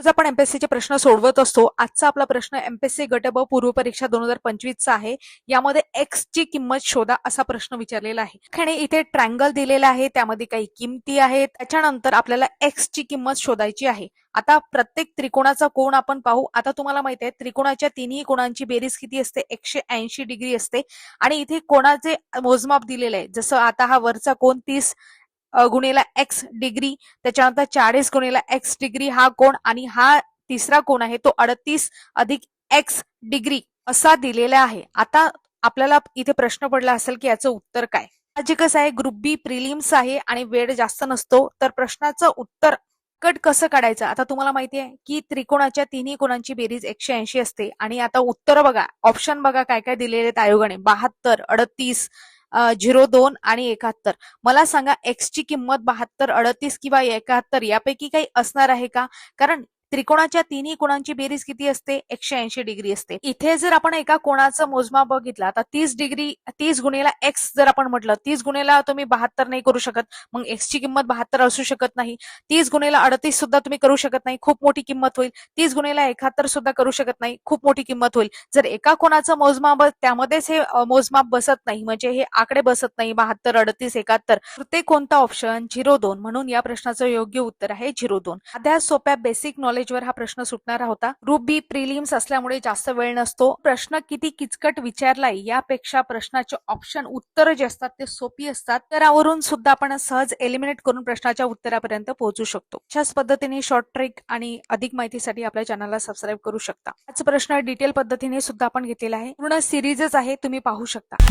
आज आपण एमपीएससीचे प्रश्न सोडवत असतो. आजचा आपला प्रश्न एमपीएससी गट ब पूर्व परीक्षा 2025 चा आहे. यामध्ये एक्स ची किंमत शोधा असा प्रश्न विचारलेला आहे. आणि इथे ट्रायंगल दिलेला आहे, त्यामध्ये काही किमती आहेत. त्याच्यानंतर आपल्याला एक्स ची किंमत शोधायची आहे. आता प्रत्येक त्रिकोणाचा कोन आपण पाहू. आता तुम्हाला माहिती आहे त्रिकोणाच्या तिन्ही कोणांची बेरीज किती असते, 180 डिग्री असते. आणि इथे कोणाचे मोजमाप दिलेले आहे, जसं आता हा वरचा कोन 30 गुणिला एक्स डिग्री, त्याच्यानंतर 40 गुणिला एक्स डिग्री हा कोण, आणि हा तिसरा कोण आहे तो 38 अधिक एक्स डिग्री असा दिलेला आहे. आता आपल्याला इथे प्रश्न पडला असेल की याचं उत्तर काय. जे कसं आहे ग्रुप बी प्रिलिम्स आहे आणि वेळ जास्त नसतो, तर प्रश्नाचं उत्तर कट कसं काढायचं. आता तुम्हाला माहिती आहे की त्रिकोणाच्या तिन्ही कोणांची बेरीज 180 असते. आणि आता उत्तर बघा, ऑप्शन बघा काय काय दिलेले आहेत आयोगाने. 72, 38, 02 आणि 71. मला सांगा एक्स ची किंमत 72, 38 किंवा 71 यापैकी काही असणार आहे का. कारण त्रिकोणाच्या तिन्ही कोणांची बेरीज किती असते, 180 डिग्री असते. इथे जर आपण एका कोणाचं मोजमाप बघितला, आता 30 डिग्री 30 गुणिला एक्स जर आपण म्हटलं, 30 गुणिला तुम्ही 72 नाही करू शकत, मग एक्स ची किंमत 72 असू शकत नाही. 30 गुणिला 38 सुद्धा तुम्ही करू शकत नाही, खूप मोठी किंमत होईल. 30 गुणिला 71 सुद्धा करू शकत नाही, खूप मोठी किंमत होईल. जर एका कोणाचं मोजमाप त्यामध्येच हे मोजमाप बसत नाही, म्हणजे हे आकडे बसत नाही 72, 38, 71, तर ते कोणता ऑप्शन 02. म्हणून या प्रश्नाचं योग्य उत्तर आहे 02. साध्या सोप्या बेसिक नॉलेजवर हा प्रश्न सुटणार होता. ग्रुप बी प्रिलिम्स असल्यामुळे जास्त वेळ नसतो. प्रश्न किती किचकट विचारलाय यापेक्षा प्रश्नाचे ऑप्शन उत्तर जे असतात ते सोपी असतात. त्यावरून सुद्धा आपण सहज एलिमिनेट करून प्रश्नाच्या उत्तरापर्यंत पोहोचू शकतो. अशाच पद्धतीने शॉर्ट ट्रिक आणि अधिक माहितीसाठी आपल्या चॅनलला सबस्क्राईब करू शकता. हाच प्रश्न डिटेल पद्धतीने सुद्धा आपण घेतलेला आहे. पूर्ण सिरीजच आहे, तुम्ही पाहू शकता.